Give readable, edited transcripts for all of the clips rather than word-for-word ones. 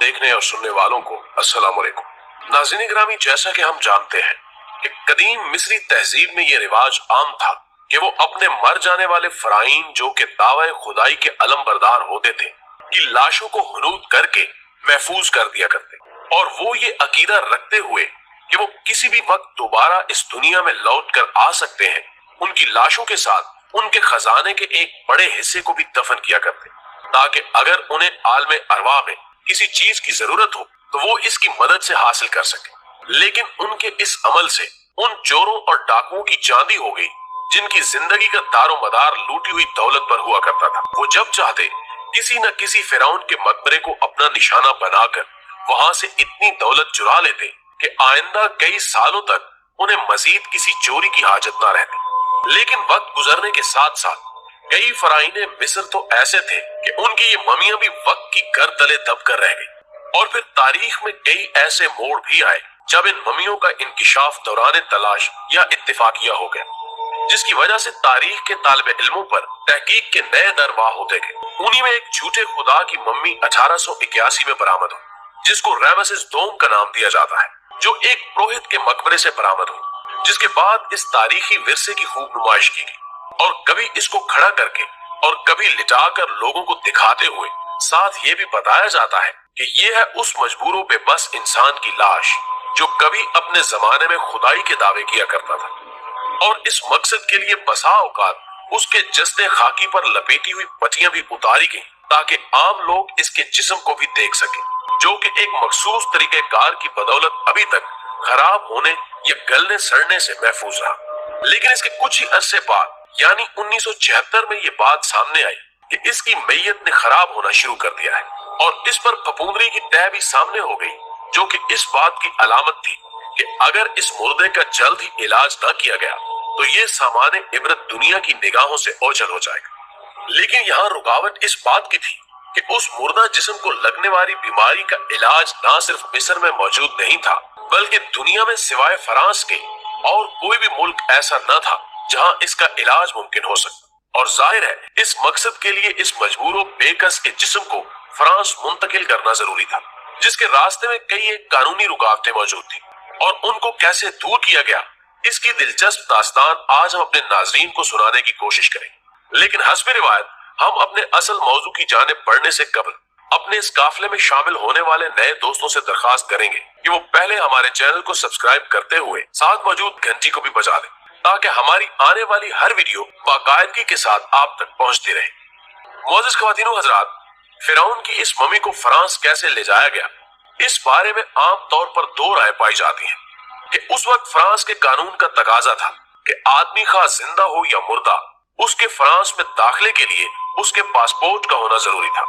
देखने और सुनने वालों को अस्सलाम वालेकुम। नाज़रीन ग्रामी, जैसा कि हम जानते हैं कि कदीम मिस्री तहजीब में ये रिवाज आम था कि वो अपने मर जाने वाले फराइन जो कि दावा खुदाई के अलम बरदार होते थे कि लाशों को हुनूद करके महफूज कर दिया करते, और वो ये अकीदा रखते हुए कि वो किसी भी वक्त दोबारा इस दुनिया में लौट कर आ सकते हैं, उनकी लाशों के साथ उनके खजाने के एक बड़े हिस्से को भी दफन किया करते, ताकि अगर उन्हें आलमे अरवा में किसी चीज की जरूरत हो तो वो इसकी मदद से हासिल कर सके। लेकिन उनके इस अमल से उन चोरों और डाकुओं की चांदी हो गई जिनकी जिंदगी का दारो मदार लूटी हुई दौलत पर हुआ करता था। वो जब चाहते किसी न किसी फिरौन के मकबरे को अपना निशाना बनाकर वहां से इतनी दौलत चुरा लेते कि आइंदा कई सालों तक उन्हें मजीद किसी चोरी की हाजत न रहती। लेकिन वक्त गुजरने के साथ साथ कई फराइने मिस्र तो ऐसे थे कि उनकी ये ममियां भी वक्त की गर तले दब कर रह गई, और फिर तारीख में कई ऐसे मोड़ भी आए जब इन ममियों का इंकिशाफ दौरान तलाश या इत्तेफाकिया हो गया, जिसकी वजह से तारीख के तालिबे इल्मों पर तहकीक के नए दर वाह होते गए। उन्हीं में एक झूठे खुदा की मम्मी 1881 में बरामद हुई, जिसको रैमसेस दोम का नाम दिया जाता है, जो एक पुरोहित के मकबरे से बरामद हुई, जिसके बाद इस तारीखी विरसे की खूब नुमाइश की गई, और कभी इसको खड़ा करके और कभी लिटाकर लोगों को दिखाते हुए साथ ये भी बताया जाता है कि ये है उस मजबूरों पे बस इंसान की लाश जो कभी अपने जमाने में खुदाई के दावे किया करता था, और इस मकसद के लिए बसा औकात उसके जस्ते खाकी पर लपेटी हुई पट्टियां भी उतारी गई ताकि आम लोग इसके जिस्म को भी देख सके, जो कि एक मखसूस तरीके कार की बदौलत अभी तक खराब होने या गलने सड़ने से महफूज रहा। लेकिन इसके कुछ ही अरसे बाद यानी 1976 में ये बात सामने आई कि इसकी मैयत ने खराब होना शुरू कर दिया है, और इस पर फफूंदरी की तय भी सामने हो गई, जो कि इस बात की अलामत थी कि अगर इस मुर्दे का जल्द ही इलाज न किया गया तो ये सामान्य इबरत दुनिया की निगाहों से ओझल हो जाएगा। लेकिन यहाँ रुकावट इस बात की थी कि उस मुर्दा जिस्म को लगने वाली बीमारी का इलाज न सिर्फ मिस्र में मौजूद नहीं था, बल्कि दुनिया में सिवाय फ्रांस के और कोई भी मुल्क ऐसा न था जहां इसका इलाज मुमकिन हो सकता। और जाहिर है इस मकसद के लिए इस मजबूरों बेकस के जिस्म को फ्रांस मुंतकिल करना जरूरी था, जिसके रास्ते में कई एक कानूनी रुकावटें मौजूद थी, और उनको कैसे दूर किया गया इसकी दिलचस्प दास्तान आज हम अपने नाजरीन को सुनाने की कोशिश करेंगे। लेकिन हस्ब रिवायत हम अपने असल मौजू की जानिब बढ़ने से कबल अपने इस काफिले में शामिल होने वाले नए दोस्तों से दरखास्त करेंगे कि वो पहले हमारे चैनल को सब्सक्राइब करते हुए साथ मौजूद घंटी को भी बजा दें, ताकि हमारी आने वाली हर वीडियो बाकायदगी के साथ आप तक पहुंचती रहे। मोअज़्ज़िज़ ख़वातीनो हज़रात, फिरौन की इस मम्मी को फ्रांस कैसे ले जाया गया, इस बारे में आम तौर पर दो राय पाई जाती हैं कि उस वक्त फ्रांस के कानून का तकाजा था कि आदमी खा जिंदा हो या मुर्दा, उसके फ्रांस में दाखिले के लिए उसके पासपोर्ट का होना जरूरी था।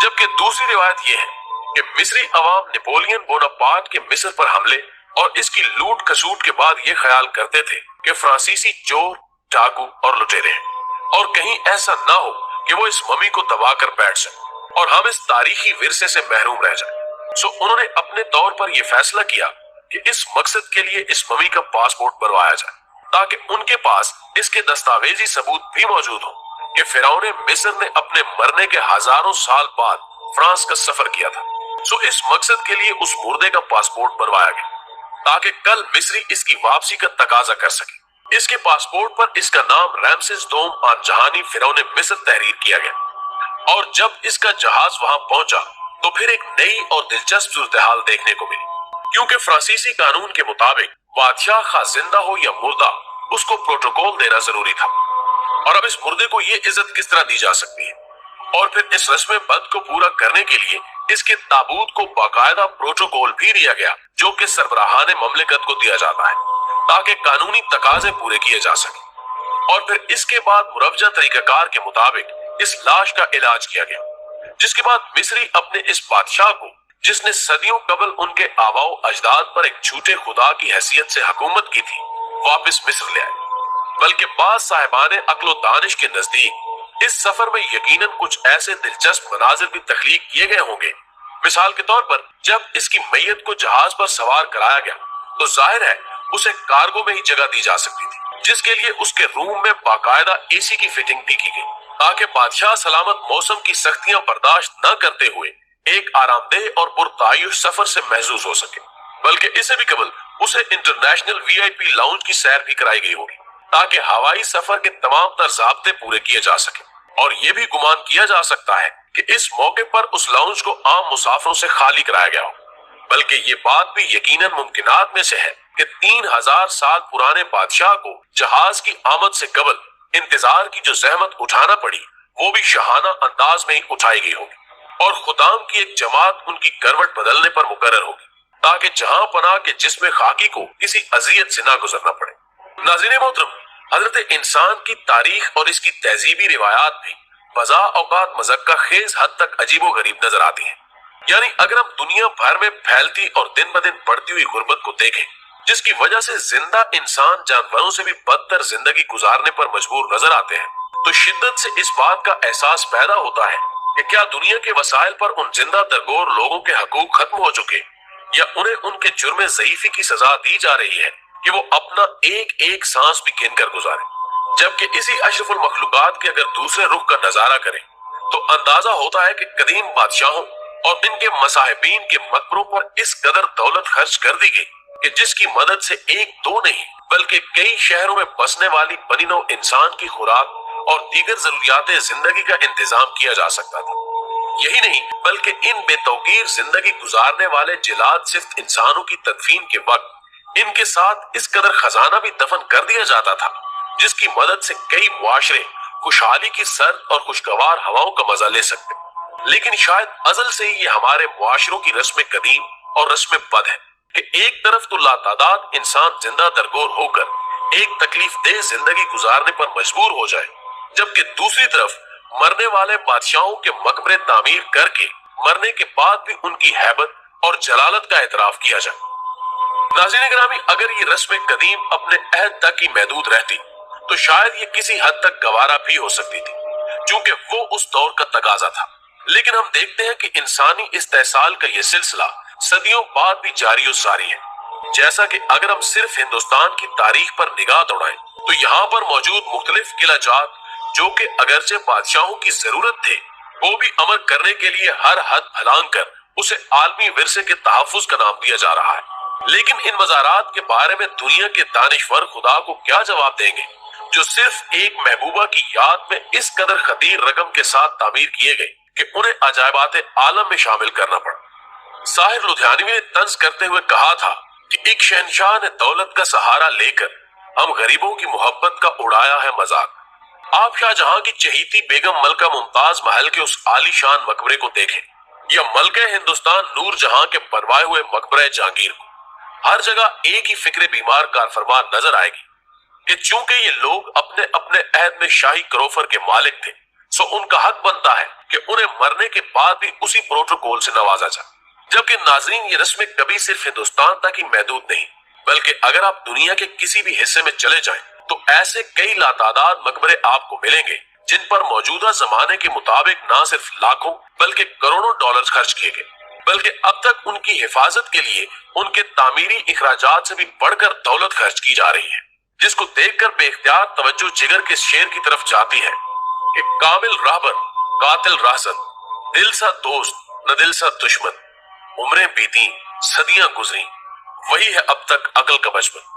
जबकि दूसरी रिवायत यह है कि मिस्री अवाम नेपोलियन बोनापार्ट के मिस्र पर हमले और इसकी लूट खसूट के बाद ये ख्याल करते थे कि फ्रांसीसी चोर, डाकू और लुटेरे हैं, और कहीं ऐसा ना हो कि वो इस मम्मी को दबा कर बैठ जाए और हम इस तारीखी विरसे से महरूम रह जाए। सो उन्होंने अपने तौर पर यह फैसला किया कि इस मकसद के लिए इस मम्मी का पासपोर्ट बनवाया जाए, ताकि उनके पास इसके दस्तावेजी सबूत भी मौजूद हो कि फिरौन मिस्र ने अपने मरने के हजारों साल बाद फ्रांस का सफर किया था। सो इस मकसद के लिए उस मुर्दे का पासपोर्ट बनवाया गया ताकि कल मिस्री इसकी वापसी का तकाजा कर सके। इसके पासपोर्ट पर इसका नाम रैमसेस दोम आन-जहानी फिरौन मिस्र तहरीर किया गया, और जब इसका जहाज वहां पहुंचा तो फिर एक नई और दिलचस्प सूरत-ए-हाल देखने को मिली, क्योंकि फ्रांसीसी कानून के मुताबिक बादशाह खा जिंदा हो या मुर्दा, उसको प्रोटोकॉल देना जरूरी था, और अब इस मुर्दे को ये इज्जत किस तरह दी जा सकती है। और फिर इस रस्म बद को पूरा करने के लिए इसके ताबूत को बाकायदा प्रोटोकॉल भी दिया गया, जो कि सरबराहाने ममलिकत को दिया जाता है ताकि कानूनी तकाजे पूरे किए जा सके। और फिर इसके बाद मुरवजा तरीकाकार के मुताबिक इस लाश का इलाज किया गया, जिसके बाद मिस्री अपने इस बादशाह को, जिसने सदियों कबल उनके आबाओ अजदाद पर एक झूठे खुदा की हैसियत से हुकूमत की थी, वापस मिस्र ले आए। बल्कि बाद साहिबाने अक्लो दानिश के नजदीक इस सफर में यकीनन कुछ ऐसे दिलचस्प मनाजिर भी तख्लीक किए गए होंगे। मिसाल के तौर पर जब इसकी मैयत को जहाज पर सवार कराया गया तो जाहिर है उसे कार्गो में ही जगह दी जा सकती थी, जिसके लिए उसके रूम में बाकायदा एसी की फिटिंग भी की गई, ताकि बादशाह सलामत मौसम की सख्तियां बर्दाश्त न करते हुए ایک آرام دہ اور پرتعیش سفر سے محظوظ ہو سکے، بلکہ اسے بھی قبل اسے انٹرنیشنل VIP لاؤنج کی سیر بھی کرائی گئی ہوگی تاکہ ہوائی سفر کے تمام تر ضابطے پورے کیے جا سکیں۔ اور یہ بھی گمان کیا جا سکتا ہے کہ اس موقع پر اس لاؤنج کو عام مسافروں سے خالی کرایا گیا ہو، بلکہ یہ بات بھی یقیناً ممکنات میں سے ہے کہ 3000 سال پرانے بادشاہ کو جہاز کی آمد سے قبل انتظار کی جو زحمت اٹھانا پڑی وہ بھی شاہانہ انداز میں ہی اٹھائی گئی ہوگی، اور خدام کی ایک جماعت ان کی کروٹ بدلنے پر مقرر ہوگی تاکہ جہاں پناہ کے جسم خاکی کو کسی اذیت سے نہ گزرنا پڑے۔ ناظرین محترم، حضرت انسان کی تاریخ اور اس کی تہذیبی روایات بھی بزا اوقات مذکہ خیز حد تک عجیب و غریب نظر آتی ہیں۔ یعنی اگر ہم دنیا بھر میں پھیلتی اور دن بدن بڑھتی ہوئی غربت کو دیکھیں، جس کی وجہ سے زندہ انسان جانوروں سے بھی بدتر زندگی گزارنے پر مجبور نظر آتے ہیں، تو شدت سے اس بات کا احساس پیدا ہوتا ہے کہ کیا دنیا کے وسائل پر ان زندہ درگور لوگوں کے حقوق ختم ہو چکے، یا انہیں ان کے جرم ضعیفی کی سزا دی جا رہی ہے کہ وہ اپنا ایک ایک سانس بھی گن کر گزارے۔ جبکہ اسی اشرف المخلوقات کے اگر دوسرے رخ کا نظارہ کریں تو اندازہ ہوتا ہے کہ قدیم بادشاہوں اور ان کے مصاحبین کے مقبروں پر اس قدر دولت خرچ کر دی گئی کہ جس کی مدد سے ایک دو نہیں بلکہ کئی شہروں میں بسنے والی بنی نوع انسان کی خوراک اور دیگر ضروریات زندگی کا انتظام کیا جا سکتا تھا۔ یہی نہیں بلکہ ان بے توقیر زندگی گزارنے والے جلاد صفت انسانوں کی تدفین کے وقت ان کے ساتھ اس قدر خزانہ بھی دفن کر دیا جاتا تھا جس کی مدد سے کئی معاشرے خوشحالی کی سرد اور خوشگوار ہواؤں کا مزہ لے سکتے۔ لیکن شاید ازل سے ہی یہ ہمارے معاشروں کی رسم قدیم اور رسم بد ہے کہ ایک طرف تو لاتعداد انسان زندہ درگور ہو کر ایک تکلیف دہ زندگی گزارنے پر مجبور ہو جائے، جبکہ دوسری طرف مرنے والے بادشاہوں کے مقبرے تعمیر کر کے مرنے کے بعد بھی ان کی ہیبت اور جلالت کا اعتراف کیا جائے۔ ناظرین گرامی، اگر یہ رسم قدیم اپنے عہد تک ہی محدود رہتی تو شاید یہ کسی حد تک گوارا بھی ہو سکتی تھی، چونکہ وہ اس دور کا تقاضا تھا۔ لیکن ہم دیکھتے ہیں کہ انسانی استحصال کا یہ سلسلہ صدیوں بعد بھی جاری و ساری ہے۔ جیسا کہ اگر ہم صرف ہندوستان کی تاریخ پر نگاہ دوڑائیں تو یہاں پر موجود مختلف قلعہ جات جو کہ اگرچہ بادشاہوں کی ضرورت تھے، وہ بھی عمل کرنے کے لیے ہر حد پھلانگ کر اسے عالمی ورثے کے تحفظ کا نام دیا جا رہا ہے۔ لیکن ان مزارات کے بارے میں دنیا کے دانشور خدا کو کیا جواب دیں گے جو صرف ایک محبوبہ کی یاد میں اس قدر خطیر رقم کے ساتھ تعمیر کیے گئے کہ انہیں عجائبات عالم میں شامل کرنا پڑا۔ ساحر لدھیانوی نے طنز کرتے ہوئے کہا تھا کہ ایک شہنشاہ نے دولت کا سہارا لے کر ہم غریبوں کی محبت کا اڑایا ہے مذاق۔ آپ شاہ جہاں کی چہیتی بیگم ملکہ ممتاز محل کے اس عالی شان مقبرے کو دیکھیں، یا ملکہ ہندوستان نور جہاں کے بنوائے ہوئے مقبرہ جہانگیر کو، ہر جگہ ایک ہی فکر بیمار کار فرمان نظر آئے گی کہ چونکہ یہ لوگ اپنے اپنے عہد میں شاہی کروفر کے مالک تھے، سو ان کا حق بنتا ہے کہ انہیں مرنے کے بعد بھی اسی پروٹوکول سے نوازا جائے۔ جبکہ ناظرین، یہ رسم کبھی صرف ہندوستان تک ہی محدود نہیں، بلکہ اگر آپ دنیا کے کسی بھی حصے میں چلے جائیں تو ایسے کئی لاتعداد مقبرے آپ کو ملیں گے جن پر موجودہ زمانے کے مطابق نہ صرف لاکھوں بلکہ کروڑوں ڈالر خرچ کیے گئے، بلکہ اب تک ان کی حفاظت کے لیے ان کے تعمیری اخراجات سے بھی بڑھ کر دولت خرچ کی جا رہی ہے، جس کو دیکھ کر بے اختیار توجہ جگر کے شعر کی طرف جاتی ہے کہ کامل راہبر قاتل راہزن، دل سا دوست نہ دل سا دشمن، عمریں بیتی صدیاں گزری، وہی ہے اب تک عقل کا بچپن۔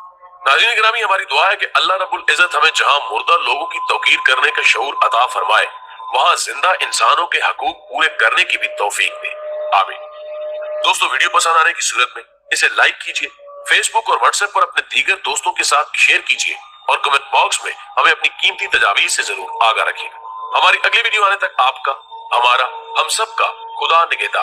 ناظرین گرامی، ہماری دعا ہے کہ اللہ رب العزت ہمیں جہاں مردہ لوگوں کی توقیر کرنے کا شعور عطا فرمائے، وہاں زندہ انسانوں کے حقوق پورے کرنے کی بھی توفیق دے، آمین۔ دوستو، ویڈیو پسند آنے کی صورت میں اسے لائک کیجئے، فیس بک اور واٹس ایپ پر اپنے دیگر دوستوں کے ساتھ شیئر کیجئے، اور کمنٹ باکس میں ہمیں اپنی قیمتی تجاویز سے ضرور آگاہ رکھیے گا۔ ہماری اگلی ویڈیو آنے تک آپ کا، ہمارا، ہم سب کا خدا نگہدار۔